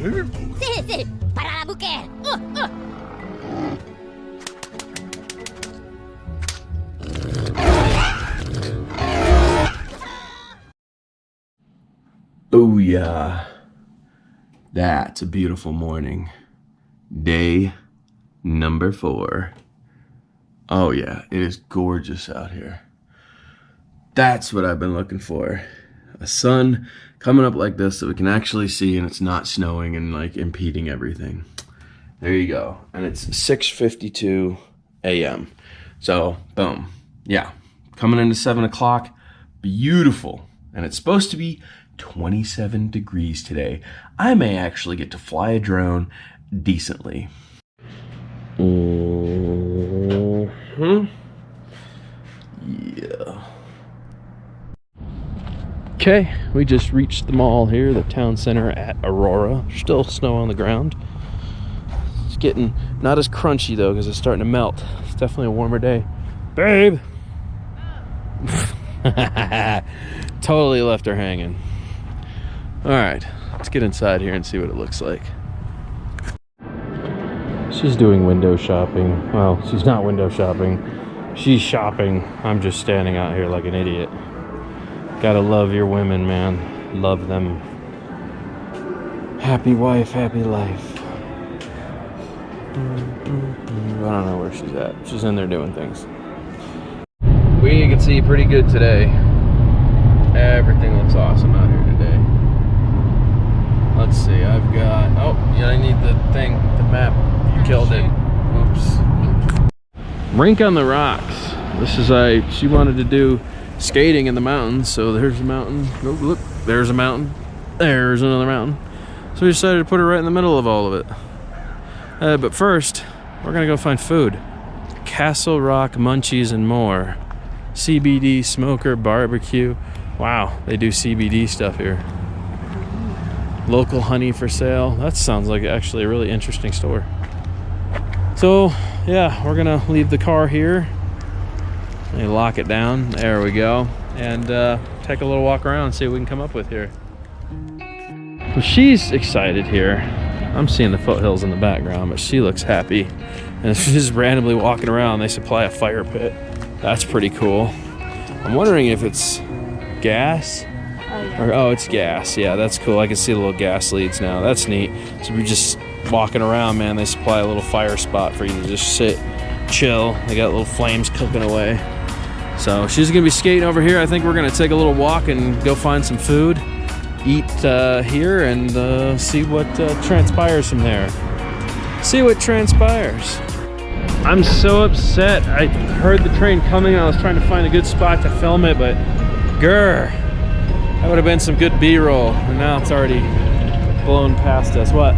Sí, sí, para la mujer. Oh yeah, that's a beautiful morning. Day number 4. Oh yeah, it is gorgeous out here. That's what I've been looking for. A sun coming up like this that we can actually see and it's not snowing and like impeding everything. There you go. And it's 6:52 a.m. So boom. Yeah, coming into 7 o'clock. Beautiful. And it's supposed to be 27 degrees today. I may actually get to fly a drone decently. Yeah. Okay, we just reached the mall here, the town center at Aurora. Still snow on the ground. It's getting not as crunchy though because it's starting to melt. It's definitely a warmer day. Babe! Totally left her hanging. Alright, let's get inside here and see what it looks like. She's doing window shopping. Well, she's not window shopping. She's shopping. I'm just standing out here like an idiot. Gotta love your women, man. Love them. Happy wife, happy life. I don't know where she's at. She's in there doing things. We can see pretty good today. Everything looks awesome out here today. Let's see, I've got, oh, yeah, I need the thing, the map. You killed it. Oops. Rink on the Rocks. This is, she wanted to do skating in the mountains, so there's a mountain. Oh, look, there's a mountain. There's another mountain. So we decided to put her right in the middle of all of it. But first, we're gonna go find food. Castle Rock Munchies and More. CBD Smoker Barbecue. Wow, they do CBD stuff here. Local honey for sale. That sounds like actually a really interesting store. So yeah, we're gonna leave the car here. Let me lock it down. There we go. And take a little walk around and see what we can come up with here. Well, she's excited here. I'm seeing the foothills in the background, but she looks happy. And she's just randomly walking around. They supply a fire pit. That's pretty cool. I'm wondering if it's gas. Or, oh, it's gas. Yeah, that's cool. I can see the little gas leads now. That's neat. So we're just walking around, man. They supply a little fire spot for you to just sit, chill. They got little flames cooking away. So she's gonna be skating over here. I think we're gonna take a little walk and go find some food, eat here, and see what transpires from there. See what transpires. I'm so upset. I heard the train coming. I was trying to find a good spot to film it, but grr. That would have been some good B-roll, and now it's already blown past us. What?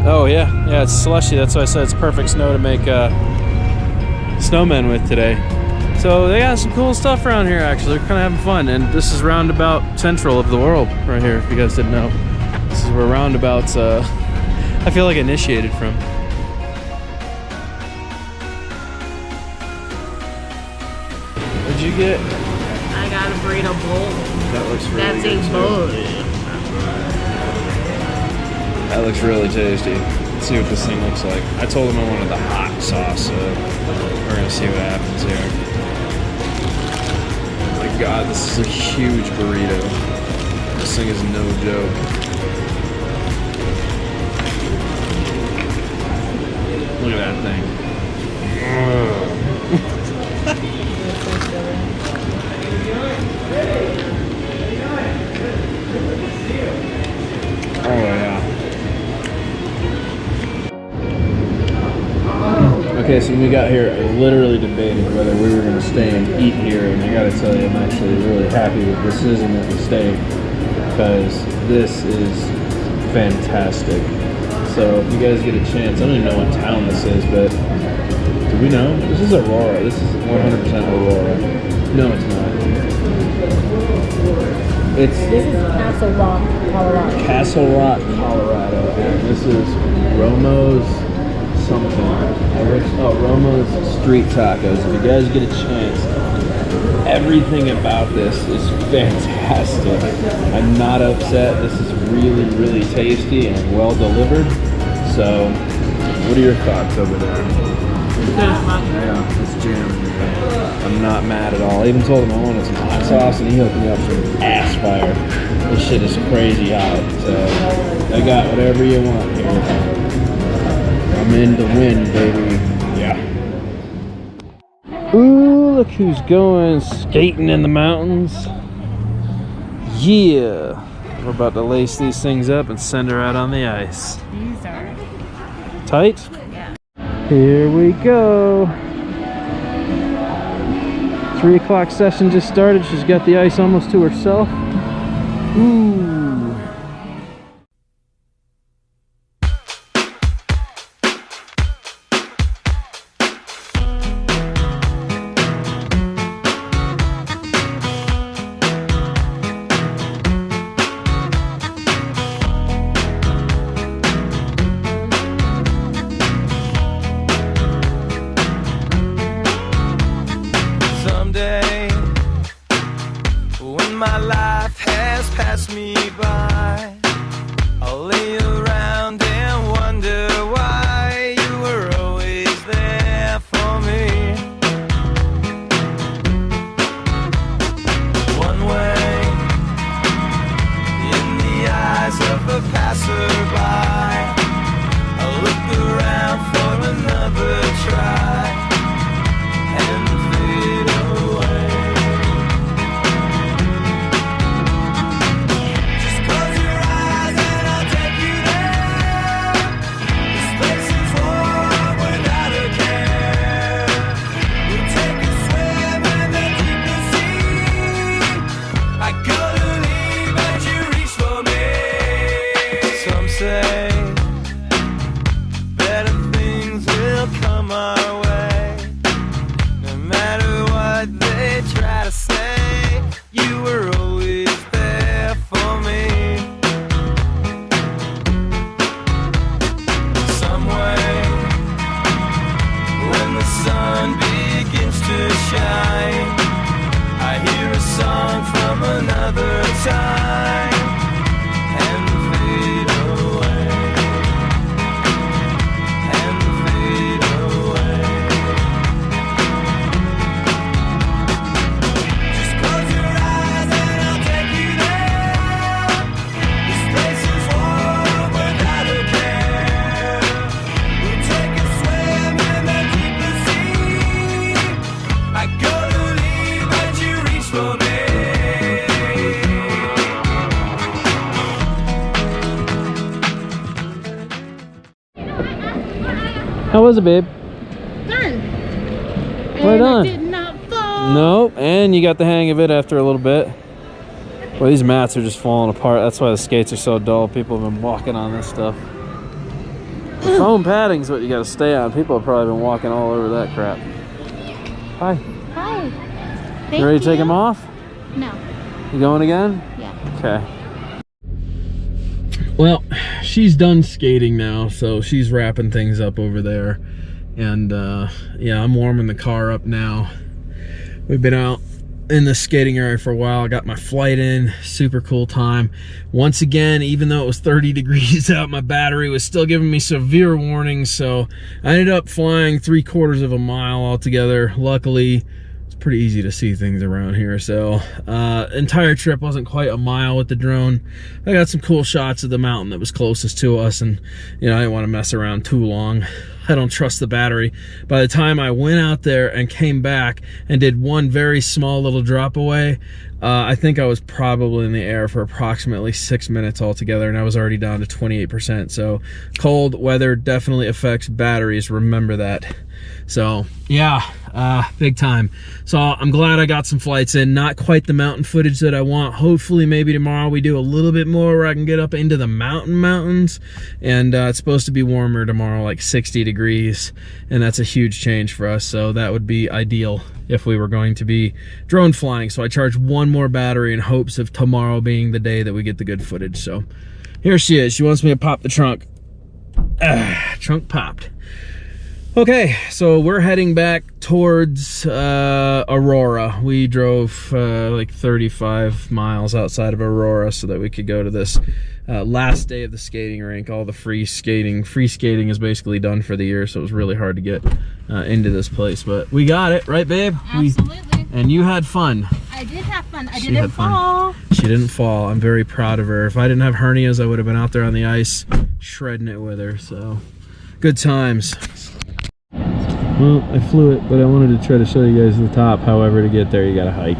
Oh yeah, yeah, it's slushy. That's why I said it's perfect snow to make snowmen with today. So they got some cool stuff around here actually. We're kind of having fun, and this is roundabout central of the world right here, if you guys didn't know. This is where roundabouts, I feel like initiated from. What'd you get? I got a burrito bowl. That looks really That's good a too. bowl. That looks really tasty. Let's see what this thing looks like. I told him I wanted the hot sauce, so we're gonna see what happens here. Oh my god, this is a huge burrito. This thing is no joke. Look at that thing. Oh yeah. Okay, so when we got here, I literally debated whether we were going to stay and eat here, and I gotta tell you, I'm actually really happy with the decision that we stayed, because this is fantastic. So if you guys get a chance, I don't even know what town this is, but do we know? This is Aurora. This is 100% Aurora. No, it's not. This is Castle Rock, Colorado. Castle Rock, Colorado. And this is Romo's something. Oh, Romo's Street Tacos. If you guys get a chance, Everything about this is fantastic. I'm not upset. This is really, really tasty and well delivered. So, what are your thoughts over there? Yeah, it's jamming. I'm not mad at all. I even told him I wanted some hot sauce, and he hooked me up some ass fire. This shit is crazy hot. So, I got whatever you want here. I'm in to win, baby. Yeah. Ooh, look who's going skating in the mountains. Yeah. We're about to lace these things up and send her out on the ice. These are Tight? yeah. Here we go. 3 o'clock session just started. She's got the ice almost to herself. Ooh. Someday, when my life has passed me by, I'll lay around and wonder why you were always there for me. One way, in the eyes of a passerby, I look around for another try. Say better things will come our way. No matter what they try to say, you were always there for me. Some way, when the sun begins to shine, I hear a song from another time. How was it, babe? Done. Right on. Did not fall. Nope, and you got the hang of it after a little bit. Well, these mats are just falling apart. That's why the skates are so dull. People have been walking on this stuff. The foam padding is what you got to stay on. People have probably been walking all over that crap. Hi. Hi. You ready to take them off? No. You going again? Yeah. Okay. Well, she's done skating now, so she's wrapping things up over there. And yeah, I'm warming the car up now. We've been out in the skating area for a while. I got my flight in, super cool time. Once again, even though it was 30 degrees out, my battery was still giving me severe warnings, so I ended up flying 3/4 of a mile altogether. Luckily, it's pretty easy to see things around here, so entire trip wasn't quite a mile with the drone. I got some cool shots of the mountain that was closest to us, and you know, I didn't want to mess around too long. I don't trust the battery. By the time I went out there and came back and did one very small little drop away, I think I was probably in the air for approximately 6 minutes altogether, and I was already down to 28%. So cold weather definitely affects batteries, remember that. So yeah, big time. So I'm glad I got some flights in. Not quite the mountain footage that I want. Hopefully maybe tomorrow we do a little bit more where I can get up into the mountains. And it's supposed to be warmer tomorrow, like 60 degrees, and that's a huge change for us. So that would be ideal if we were going to be drone flying. So I charged one more battery in hopes of tomorrow being the day that we get the good footage. So here she is. She wants me to pop the trunk. Trunk popped. Okay, so we're heading back towards Aurora. We drove like 35 miles outside of Aurora so that we could go to this last day of the skating rink. All the free skating is basically done for the year, so it was really hard to get into this place. But we got it, right, babe? Absolutely. And you had fun. I did have fun. I She didn't had fun. fall. She didn't fall. I'm very proud of her. If I didn't have hernias, I would have been out there on the ice shredding it with her. So, good times. Well, I flew it, but I wanted to try to show you guys the top. However, to get there, you gotta hike.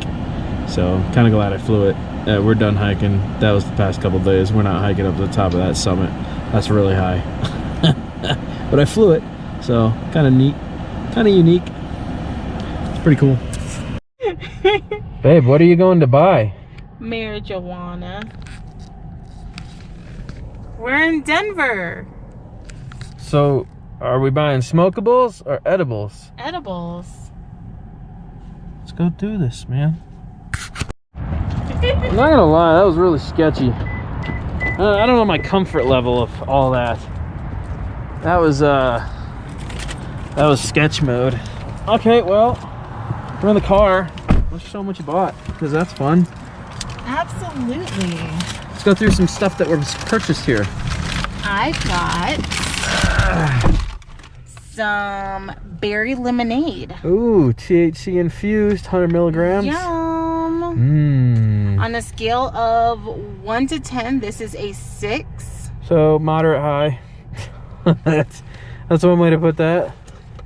So, kind of glad I flew it. We're done hiking. That was the past couple days. We're not hiking up to the top of that summit. That's really high. But I flew it, so kind of neat, kind of unique. It's pretty cool. Babe, what are you going to buy? Marijuana. We're in Denver. So, are we buying smokables or edibles? Edibles. Let's go do this, man. I'm not gonna lie, that was really sketchy. I don't know my comfort level of all that. That was sketch mode. Okay, well, we're in the car. Let's show them what you bought, because that's fun. Absolutely. Let's go through some stuff that was purchased here. I got some berry lemonade. Ooh, THC infused, 100 milligrams. Yum. Mmm. On a scale of 1 to 10, this is a 6. So, moderate high. That's one way to put that.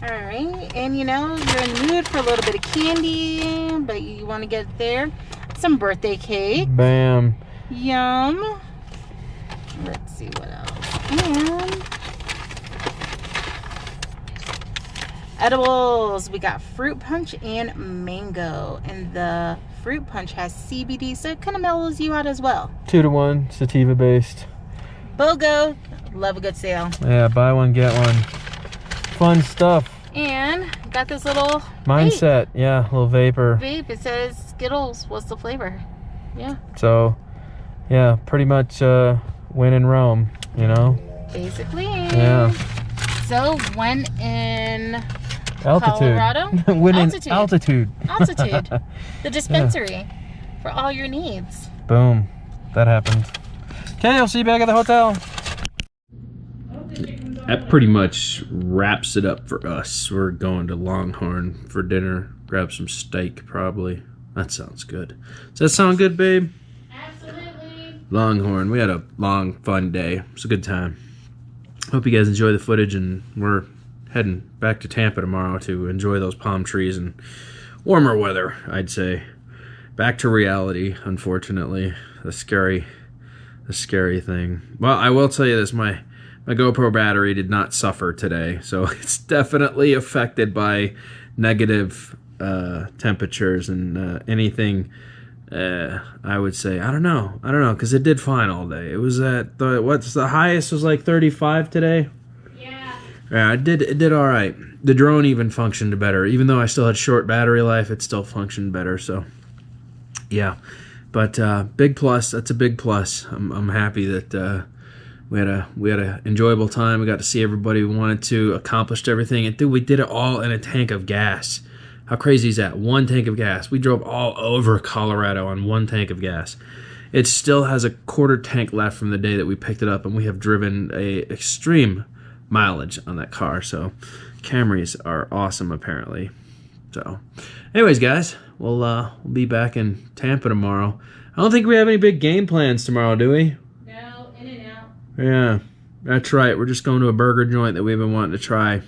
All right, and you know, you're in the mood for a little bit of candy, but you want to get there. Some birthday cake. Bam. Yum. Let's see what else. And edibles. We got fruit punch and mango, and the fruit punch has CBD, so it kind of mellows you out as well. 2-to-1, sativa based. BOGO. Love a good sale. Yeah, buy one, get one. Fun stuff. And got this little Mindset, yeah, little vapor. vape. It says Skittles. What's the flavor? Yeah, So, yeah, pretty much win in Rome, you know? basically. Yeah. So when in Altitude. Colorado? Win in Altitude. altitude. Altitude, the dispensary for all your needs. Boom. That happened. Okay, I'll see you back at the hotel. That pretty much wraps it up for us. We're going to Longhorn for dinner. Grab some steak, probably. That sounds good. Does that sound good, babe? Absolutely. Longhorn. We had a long, fun day. It's a good time. Hope you guys enjoy the footage, and we're heading back to Tampa tomorrow to enjoy those palm trees and warmer weather, I'd say. Back to reality, unfortunately. The scary thing. Well, I will tell you this, my GoPro battery did not suffer today, so it's definitely affected by negative temperatures and anything. I would say, I don't know, because it did fine all day. It was at what's the highest was like 35 today. Yeah, it did all right. The drone even functioned better, even though I still had short battery life. It still functioned better. So, yeah, but big plus. That's a big plus. I'm happy that we had a enjoyable time. We got to see everybody we wanted to, accomplished everything, and dude, we did it all in a tank of gas. How crazy is that? One tank of gas. We drove all over Colorado on one tank of gas. It still has a quarter tank left from the day that we picked it up, and we have driven a extreme mileage on that car. So Camrys are awesome, apparently. So anyways, guys, we'll be back in Tampa tomorrow. I don't think we have any big game plans tomorrow, do we? No, in and out. Yeah, that's right. We're just going to a burger joint that we've been wanting to try,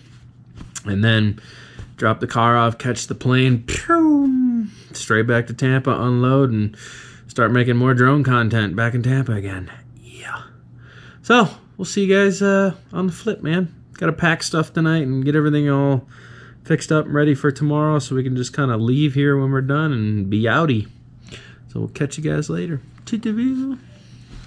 and then drop the car off, catch the plane, straight back to Tampa, unload, and start making more drone content back in Tampa again. Yeah. So we'll see you guys on the flip, man. Got to pack stuff tonight and get everything all fixed up and ready for tomorrow, so we can just kind of leave here when we're done and be outie. So we'll catch you guys later. Toodaloo.